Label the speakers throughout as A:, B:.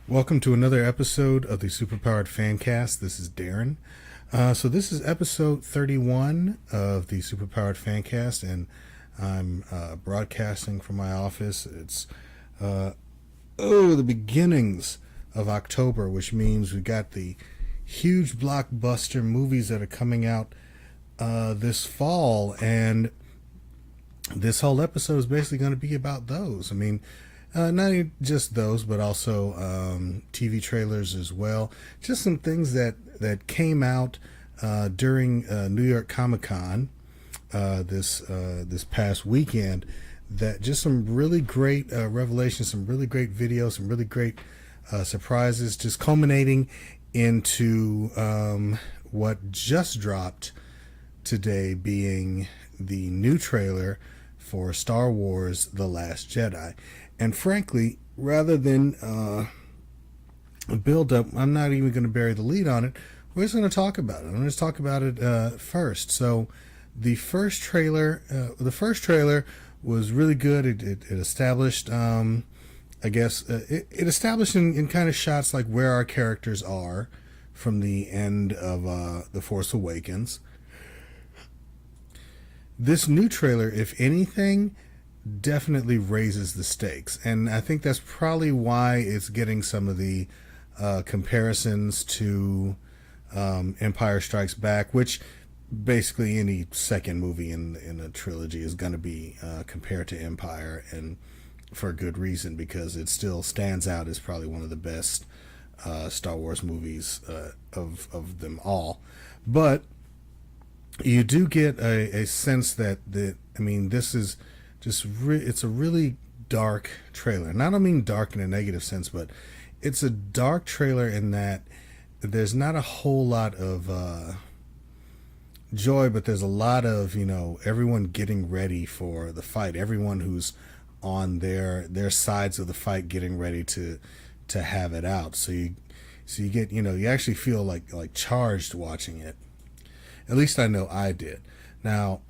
A: Welcome to another episode of the Superpowered Fancast. This is Darren. So this is episode 31 of the Superpowered Fancast, and I'm broadcasting from my office. It's the beginnings of October, which means we got the huge blockbuster movies that are coming out this fall, and this whole episode is basically going to be about those. I mean, not just those, but also TV trailers as well. Just some things that came out during New York Comic Con this past weekend. That just some really great revelations, some really great videos, some really great surprises, just culminating into what just dropped today, being the new trailer for Star Wars: The Last Jedi. And frankly, rather than build up, I'm not even going to bury the lead on it. We're just going to talk about it. I'm going to talk about it first. So, the first trailer was really good. It established, it established in kind of shots like where our characters are from the end of The Force Awakens. This new trailer, if anything, definitely raises the stakes, and I think that's probably why it's getting some of the comparisons to Empire Strikes Back, which basically any second movie in a trilogy is going to be compared to Empire, and for a good reason, because it still stands out as probably one of the best Star Wars movies of them all. But you do get a sense that this is just it's a really dark trailer. And I don't mean dark in a negative sense, but it's a dark trailer in that there's not a whole lot of joy, but there's a lot of, everyone getting ready for the fight. Everyone who's on their sides of the fight getting ready to have it out. So you get, you actually feel like charged watching it. At least I know I did. Now,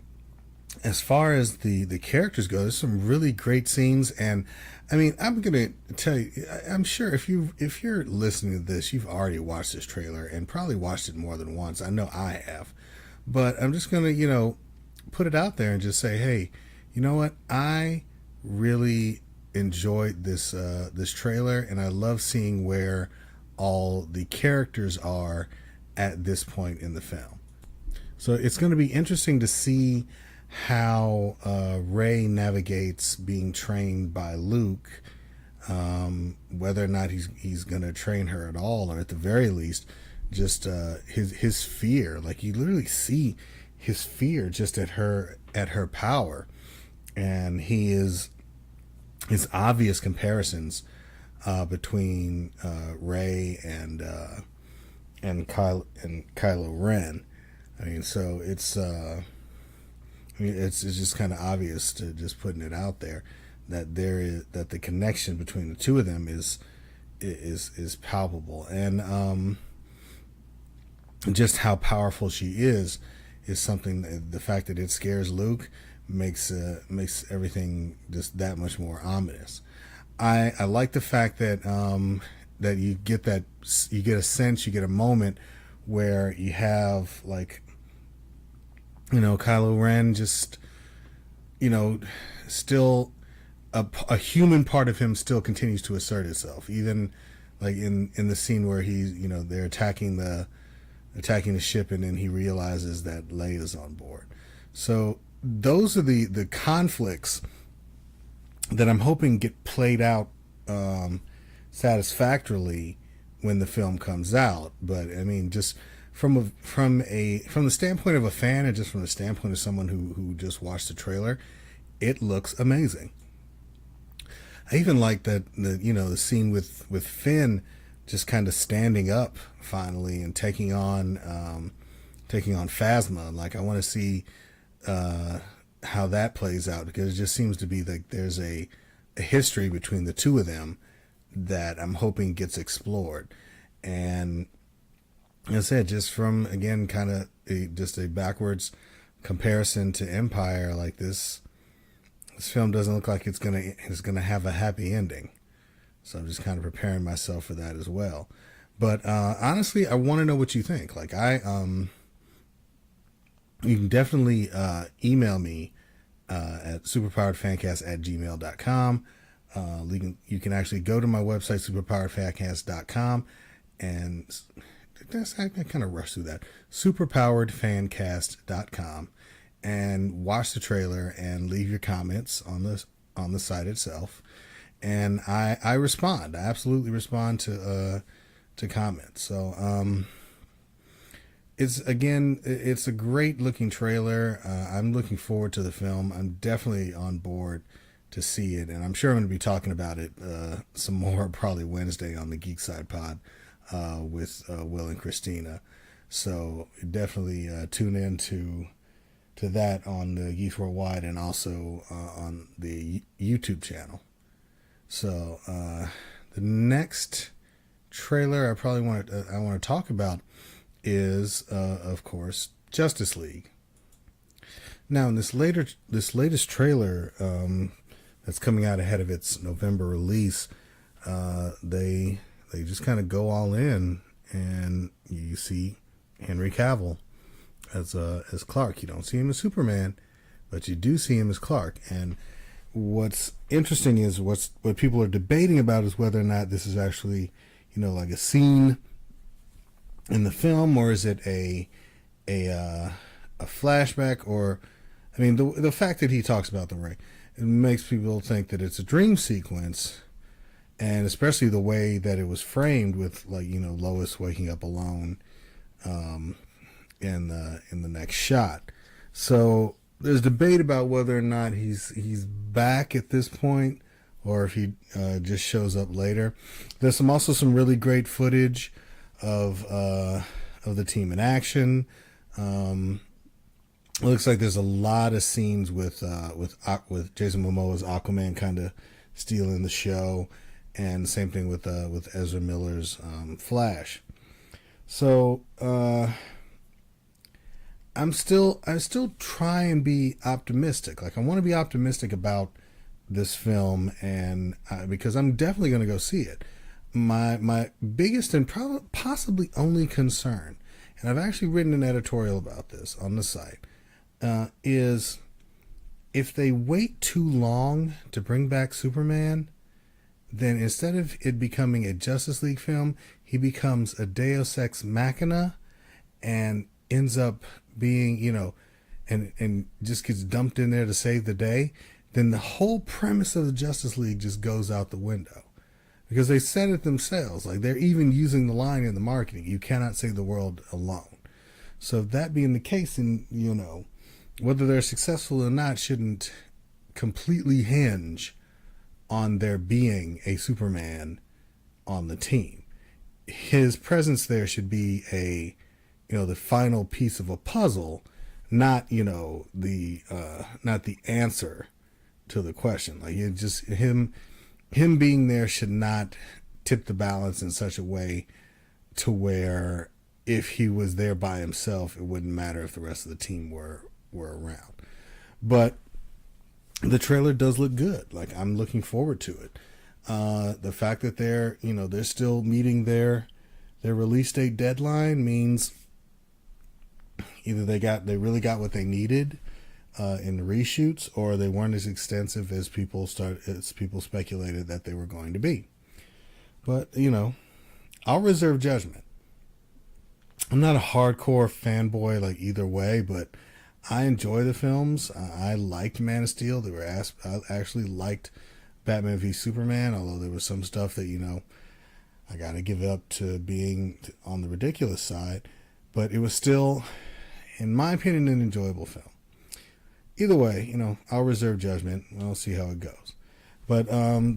A: as far as the characters go, there's some really great scenes, and I mean, I'm gonna tell you, I'm sure if you're listening to this, you've already watched this trailer and probably watched it more than once. I know I have, but I'm just gonna put it out there and just say, hey, you know what? I really enjoyed this trailer, and I love seeing where all the characters are at this point in the film. So it's going to be interesting to see how Rey navigates being trained by Luke, whether or not he's going to train her at all, or at the very least, just his fear. Like, you literally see his fear just at her power, and his obvious comparisons between Rey and Kylo Ren. I mean, so it's just kind of obvious, to just putting it out there, that that the connection between the two of them is palpable, and just how powerful she is something. The fact that it scares Luke makes everything just that much more ominous. I like the fact that that you get a sense, you get a moment where you have, like, Kylo Ren just, still a human part of him still continues to assert itself, even like in the scene where he's, they're attacking the ship, and then he realizes that Leia's on board. So those are the conflicts that I'm hoping get played out satisfactorily when the film comes out. But I mean, just from the standpoint of a fan, and just from the standpoint of someone who just watched the trailer, it looks amazing. I even like that the scene with Finn just kind of standing up finally and taking on Phasma. Like, I want to see how that plays out, because it just seems to be like there's a history between the two of them that I'm hoping gets explored. And as I said, just from, again, kind of just a backwards comparison to Empire, like this film doesn't look like it's gonna have a happy ending. So I'm just kind of preparing myself for that as well. But honestly, I want to know what you think. Like you can definitely email me at superpoweredfancast@gmail.com. You can actually go to my website, superpoweredfancast.com, and I kind of rushed through that. Superpoweredfancast.com, and watch the trailer and leave your comments on the site itself. And I respond. I absolutely respond to comments. So it's a great looking trailer. I'm looking forward to the film. I'm definitely on board to see it, and I'm sure I'm going to be talking about it some more probably Wednesday on the Geek Side Pod with Will and Christina. So definitely tune in to that on the Geeks Worldwide and also on the YouTube channel. So the next trailer I want to talk about is of course Justice League. Now in this latest trailer that's coming out ahead of its November release, they just kind of go all in, and you see Henry Cavill as Clark. You don't see him as Superman, but you do see him as Clark. And what's interesting is what people are debating about is whether or not this is actually, like a scene in the film, or is it a flashback? Or, I mean, the fact that he talks about the ring, it makes people think that it's a dream sequence, and especially the way that it was framed with, like, Lois waking up alone in the next shot. So there's debate about whether or not he's back at this point, or if he just shows up later. There's also some really great footage of the team in action. It looks like there's a lot of scenes with Jason Momoa's Aquaman kind of stealing the show, and same thing with Ezra Miller's Flash. So I'm still try and be optimistic. Like, I want to be optimistic about this film, and because I'm definitely going to go see it. My biggest and possibly only concern, and I've actually written an editorial about this on the site, is if they wait too long to bring back Superman, then instead of it becoming a Justice League film, he becomes a Deus Ex Machina and ends up being, and just gets dumped in there to save the day. Then the whole premise of the Justice League just goes out the window. Because they said it themselves. Like, they're even using the line in the marketing, you cannot save the world alone. So if that being the case, then, whether they're successful or not shouldn't completely hinge on there being a Superman on the team. His presence there should be the final piece of a puzzle, not, not the answer to the question. Like, it just, him being there should not tip the balance in such a way to where if he was there by himself, it wouldn't matter if the rest of the team were around. But the trailer does look good. Like, I'm looking forward to it. The fact that they're still meeting their release date deadline means either they really got what they needed in the reshoots, or they weren't as extensive as people speculated that they were going to be. But I'll reserve judgment. I'm not a hardcore fanboy like either way, but I enjoy the films. I liked Man of Steel. I actually liked Batman v Superman, although there was some stuff that I got to give up to being on the ridiculous side. But it was still, in my opinion, an enjoyable film. Either way, I'll reserve judgment. I'll see how it goes. But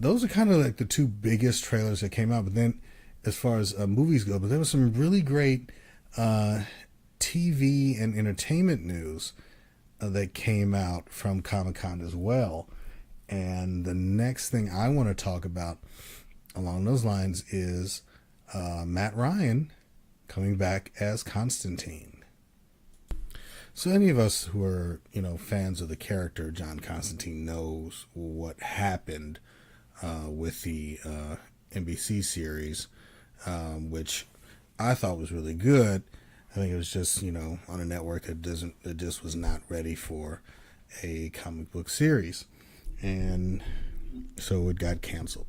A: those are kind of like the two biggest trailers that came out. But then, as far as movies go, but there was some really great TV and entertainment news that came out from Comic-Con as well. And the next thing I want to talk about along those lines is Matt Ryan coming back as Constantine. So any of us who are, fans of the character John Constantine knows what happened with the NBC series, which I thought was really good. I think it was just, on a network that just was not ready for a comic book series, and so it got canceled.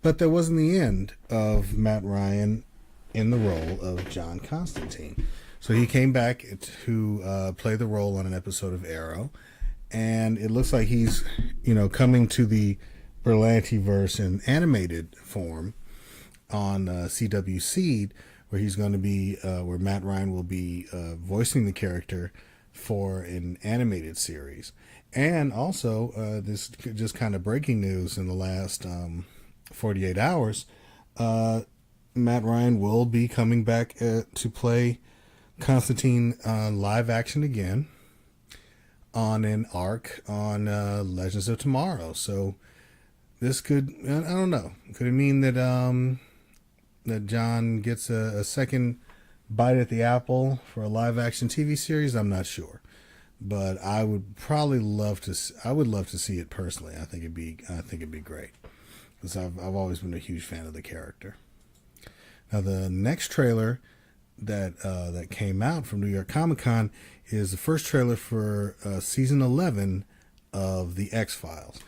A: But that wasn't the end of Matt Ryan in the role of John Constantine. So he came back to play the role on an episode of Arrow, and it looks like he's, coming to the Berlantiverse in animated form on CW Seed, where he's going to be, where Matt Ryan will be voicing the character for an animated series. And also, this just kind of breaking news in the last 48 hours, Matt Ryan will be coming back to play Constantine live action again on an arc on Legends of Tomorrow. So this could, I don't know, could it mean that that John gets a second bite at the apple for a live action TV series? I'm not sure, but I would probably love to. I would love to see it personally. I think it'd be great, because I've always been a huge fan of the character. Now the next trailer that came out from New York Comic Con is the first trailer for season 11 of The X-Files.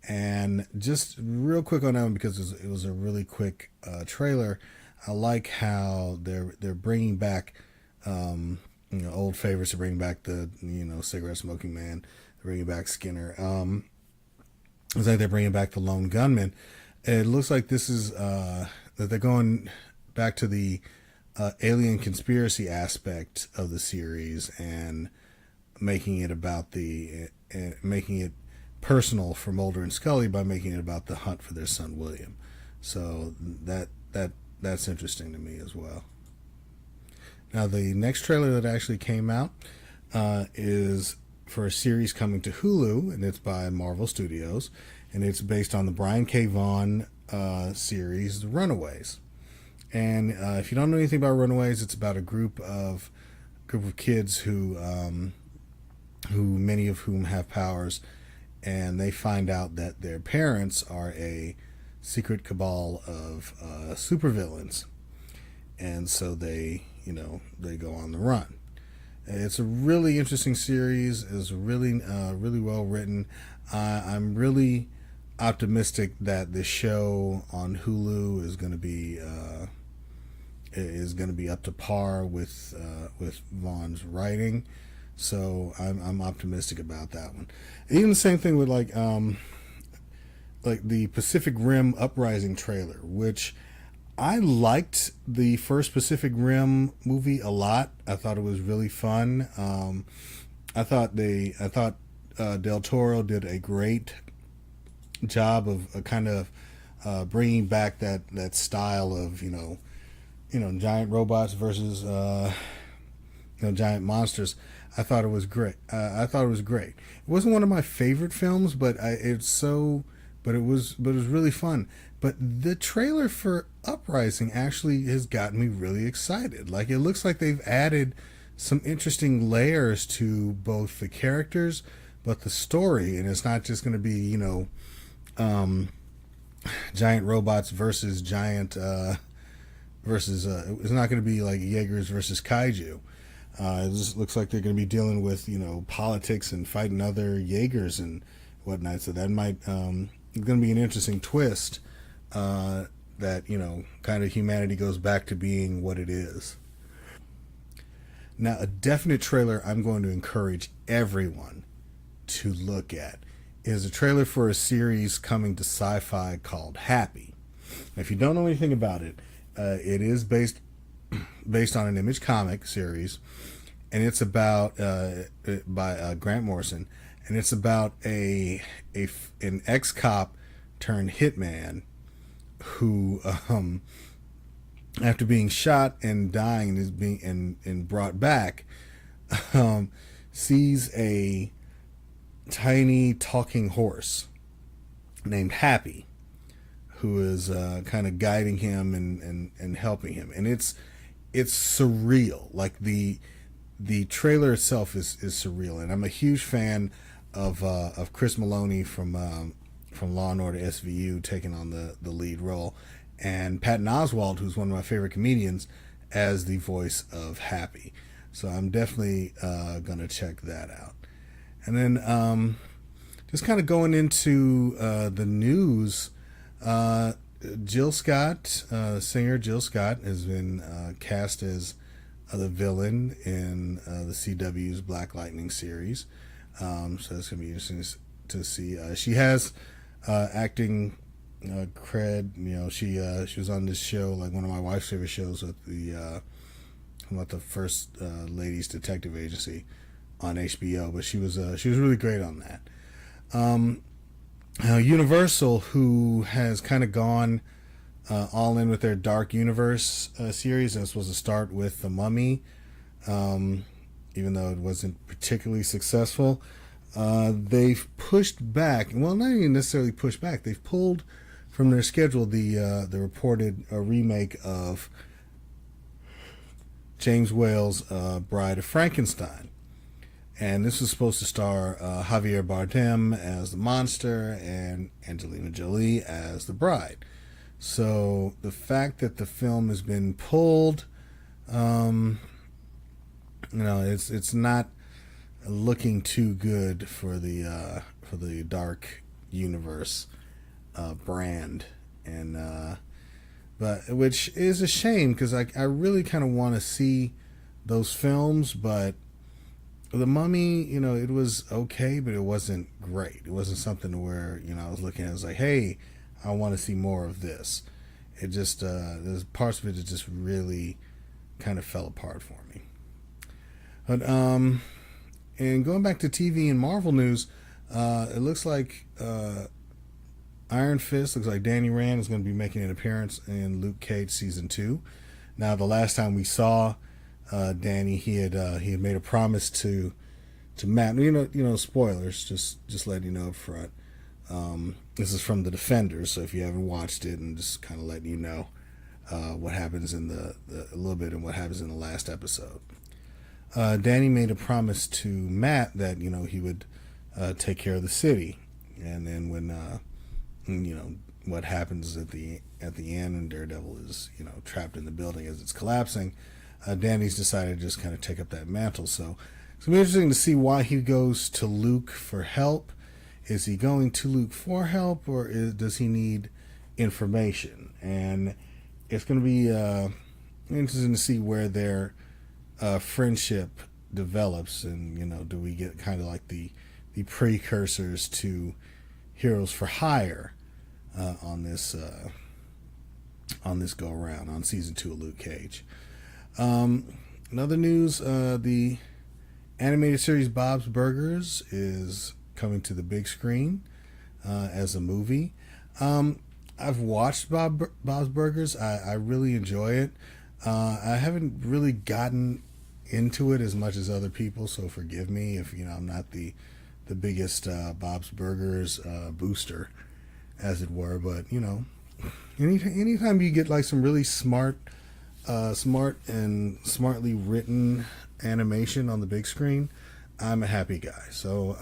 A: And just real quick on that one, because it was a really quick trailer. I like how they're bringing back old favorites. To bring back the cigarette smoking man. They're bringing back Skinner. It's like they're bringing back the lone gunman. It looks like this is that they're going back to the alien conspiracy aspect of the series and making it about making it personal for Mulder and Scully by making it about the hunt for their son William. So that's interesting to me as well. Now the next trailer that actually came out is for a series coming to Hulu, and it's by Marvel Studios, and it's based on the Brian K. Vaughan series The Runaways. And if you don't know anything about Runaways, it's about a group of kids who many of whom have powers, and they find out that their parents are a secret cabal of supervillains, and so they go on the run. It's a really interesting series. It's really really well written. I'm really optimistic that the show on Hulu is going to be up to par with Vaughn's writing. So I'm optimistic about that one. Even the same thing with like the Pacific Rim Uprising trailer, which I liked the first Pacific Rim movie a lot. I thought it was really fun. I thought Del Toro did a great job of kind of bringing back that style of giant robots versus giant monsters. I thought it was great. It wasn't one of my favorite films, but it was really fun. But the trailer for Uprising actually has gotten me really excited. Like, it looks like they've added some interesting layers to both the characters, but the story, and it's not just going to be giant robots versus giant it's not going to be like Jaegers versus kaiju. It just looks like they're going to be dealing with politics and fighting other Jaegers and whatnot. So that might it's going to be an interesting twist. That kind of humanity goes back to being what it is. Now, a definite trailer I'm going to encourage everyone to look at is a trailer for a series coming to Sci-Fi called Happy. Now, if you don't know anything about it, it is based on an Image comic series, and it's about by Grant Morrison, and it's about an ex-cop turned hitman who, after being shot and dying and is being and brought back, sees a tiny talking horse named Happy, who is kind of guiding him and helping him, and it's surreal. Like the trailer itself is surreal, and I'm a huge fan of Chris Maloney from Law and Order SVU taking on the lead role, and Patton Oswalt, who's one of my favorite comedians, as the voice of Happy. So I'm definitely going to check that out. And then just kind of going into the news, Jill Scott, singer Jill Scott, has been cast as the villain in the CW's Black Lightning series. So it's going to be interesting to see. She has acting cred. She was on this show, like one of my wife's favorite shows, with the about the First Ladies Detective Agency on HBO. But she was really great on that. Universal, who has kind of gone all in with their Dark Universe series, and it's supposed to start with The Mummy, even though it wasn't particularly successful. They've pushed back, well, not even necessarily pushed back, they've pulled from their schedule the reported remake of James Whale's Bride of Frankenstein. And this was supposed to star Javier Bardem as the monster and Angelina Jolie as the bride. So the fact that the film has been pulled, it's not looking too good for the Dark Universe brand, and but which is a shame, because I really kind of want to see those films. But The Mummy, it was okay, but it wasn't great. It wasn't something where I was looking at it, I was like, hey, I want to see more of this. It just there's parts of it that just really kind of fell apart for me. But and going back to TV and Marvel news, it looks like Iron Fist, looks like Danny Rand is going to be making an appearance in Luke Cage season 2. Now, the last time we saw Danny, he had made a promise to Matt. Spoilers. Just letting you know up front. This is from The Defenders, so if you haven't watched it, and just kind of letting you know what happens in a little bit, and what happens in the last episode. Danny made a promise to Matt that he would take care of the city, and then when what happens at the end, and Daredevil is trapped in the building as it's collapsing, Danny's decided to just kind of take up that mantle. So it's gonna be interesting to see why he goes to Luke for help. Is he going to Luke for help, or does he need information? And it's going to be interesting to see where their friendship develops, and do we get kind of like the precursors to Heroes for Hire on this go around on season 2 of Luke Cage. Another news: the animated series Bob's Burgers is coming to the big screen as a movie. I've watched Bob's Burgers. I really enjoy it. I haven't really gotten into it as much as other people, so forgive me if I'm not the biggest Bob's Burgers booster, as it were. But anytime you get like some really smart and smartly written animation on the big screen, I'm a happy guy. So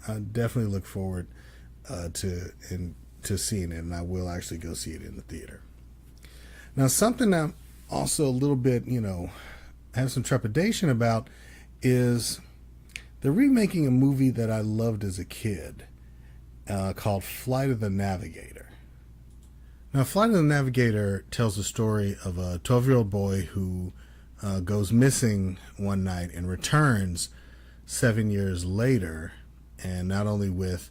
A: I definitely look forward to seeing it, and I will actually go see it in the theater. Now, something I'm also a little bit, have some trepidation about is they're remaking a movie that I loved as a kid called Flight of the Navigator. Now, Flight of the Navigator tells the story of a 12-year-old boy who goes missing one night and returns 7 years later, and not only with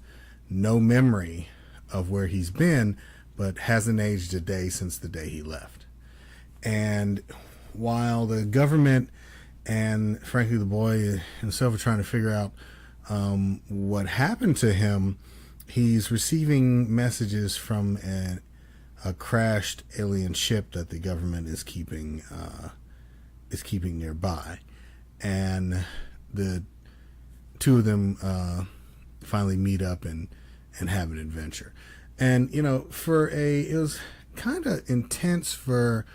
A: no memory of where he's been, but hasn't aged a day since the day he left. And while the government and, frankly, the boy himself are trying to figure out what happened to him, he's receiving messages from a crashed alien ship that the government is keeping nearby, and the two of them finally meet up and have an adventure. And it was kind of intense for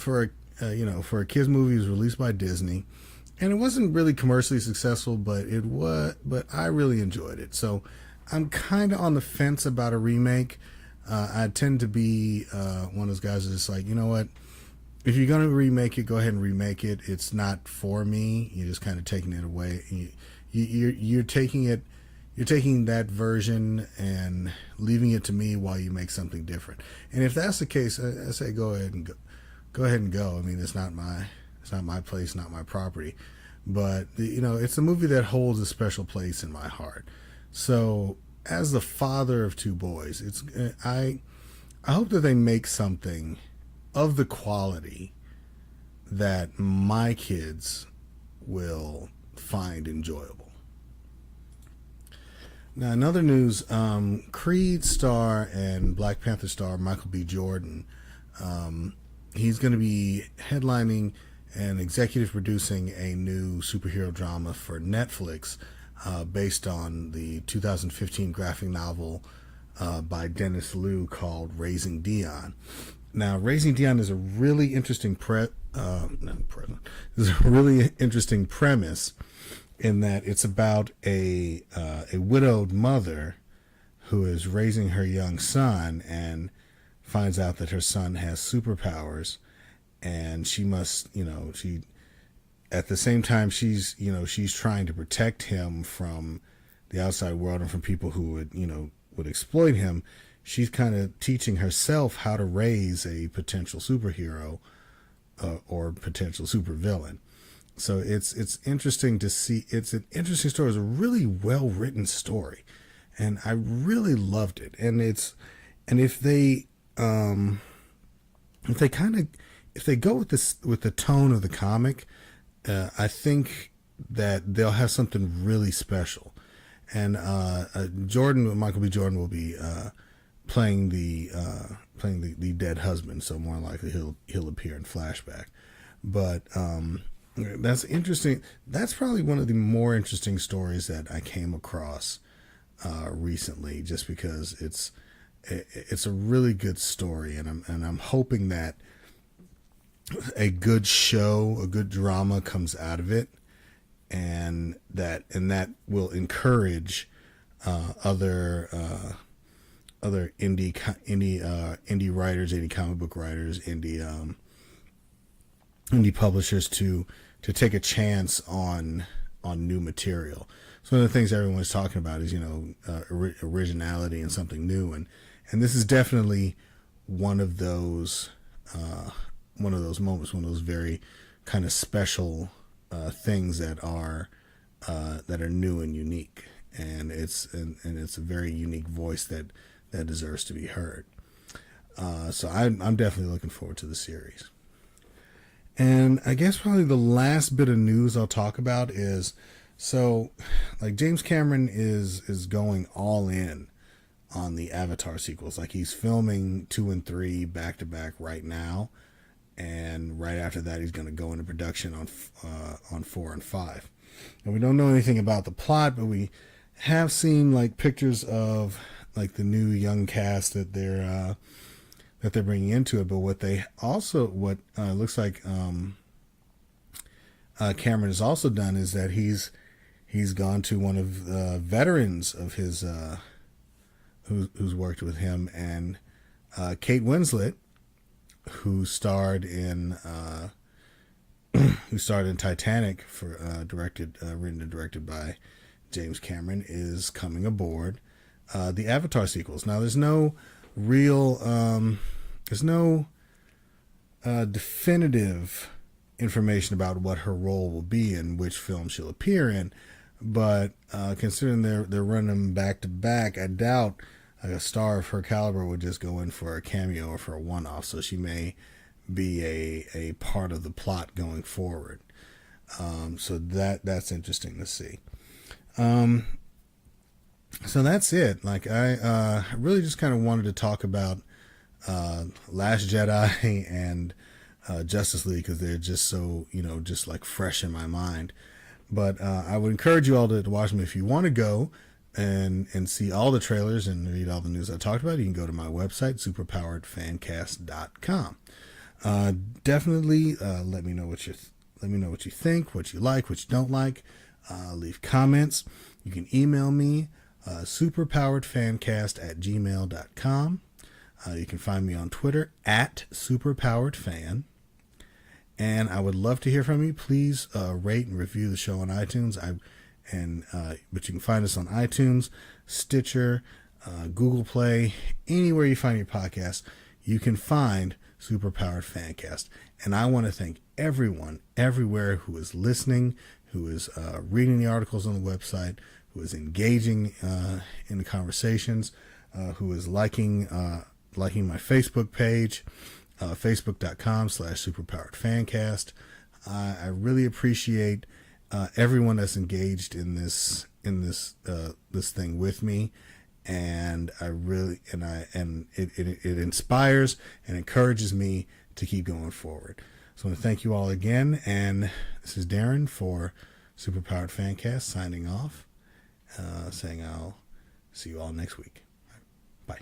A: a kids movie. It was released by Disney, and it wasn't really commercially successful, but I really enjoyed it. So I'm kind of on the fence about a remake. I tend to be one of those guys that's just like, you know what? If you're gonna remake it, go ahead and remake it. It's not for me. You're just kind of taking it away. You're taking it. You're taking that version and leaving it to me while you make something different. And if that's the case, I say go ahead and go. Go ahead and go. I mean, it's not my place, not my property. But you know, it's a movie that holds a special place in my heart. So, as the father of two boys, I hope that they make something of the quality that my kids will find enjoyable. Now, in other news, Creed star and Black Panther star Michael B. Jordan, he's going to be headlining and executive producing a new superhero drama for Netflix based on the 2015 graphic novel by Dennis Liu called Raising Dion. Now, Raising Dion is a really interesting is a really interesting premise in that it's about a widowed mother who is raising her young son and finds out that her son has superpowers, and she must, she at the same time she's trying to protect him from the outside world and from people who would exploit him. She's kind of teaching herself how to raise a potential superhero or potential supervillain. So it's interesting to see. It's an interesting story. It's a really well written story, and I really loved it. And if they go with the tone of the comic, I think that they'll have something really special. And Michael B. Jordan will be playing the dead husband, so more likely he'll appear in flashback. But that's interesting. That's probably one of the more interesting stories that I came across recently, just because it's a really good story, and I'm hoping that a good show, a good drama comes out of it, and that will encourage other indie writers, indie comic book writers, indie publishers to take a chance on new material. So one of the things everyone's talking about is originality and something new, and this is definitely one of those moments, one of those very kind of special things that are new and unique, and it's a very unique voice that deserves to be heard. So I'm definitely looking forward to the series. And I guess probably the last bit of news I'll talk about is, so like James Cameron is going all in on the Avatar sequels. Like he's filming 2 and 3 back to back right now, and right after that he's going to go into production on 4 and 5. And we don't know anything about the plot, but we have seen like pictures of like the new young cast that they're bringing into it. But what looks like Cameron has also done is that he's gone to one of the veterans of his who's worked with him, and Kate Winslet, who starred in Titanic, written and directed by James Cameron, is coming aboard the Avatar sequels. Now, there's no definitive information about what her role will be and which film she'll appear in, but considering they're running them back to back, I doubt a star of her caliber would just go in for a cameo or for a one-off. So she may be a part of the plot going forward. So that's interesting to see. So that's it. Like I really just kind of wanted to talk about Last Jedi and Justice League, because they're just so just like fresh in my mind. But I would encourage you all to watch them if you want to go and see all the trailers and read all the news I talked about. You can go to my website, superpoweredfancast.com. Definitely let me know what you think, what you like, what you don't like. Leave comments. You can email me superpoweredfancast@gmail.com. You can find me on Twitter at superpoweredfan. And I would love to hear from you. Please rate and review the show on iTunes. But you can find us on iTunes, Stitcher, Google Play, anywhere you find your podcast, you can find Superpowered Fancast. And I want to thank everyone everywhere who is listening, who is reading the articles on the website, who is engaging in the conversations, who is liking my Facebook page, facebook.com/superpoweredfancast. I really appreciate everyone that's engaged in this thing with me, and it inspires and encourages me to keep going forward. So I want to thank you all again, and this is Darren for Superpowered Fancast signing off, saying I'll see you all next week. Bye.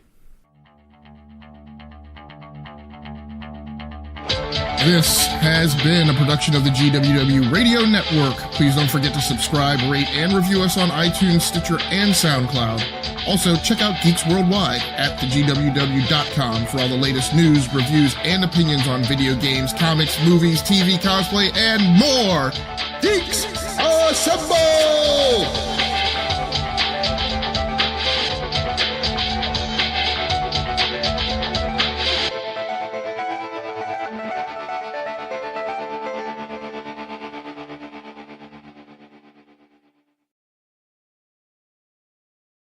B: This has been a production of the GWW Radio Network. Please don't forget to subscribe, rate, and review us on iTunes, Stitcher, and SoundCloud. Also, check out Geeks Worldwide at thegww.com for all the latest news, reviews, and opinions on video games, comics, movies, TV, cosplay, and more. Geeks Assemble!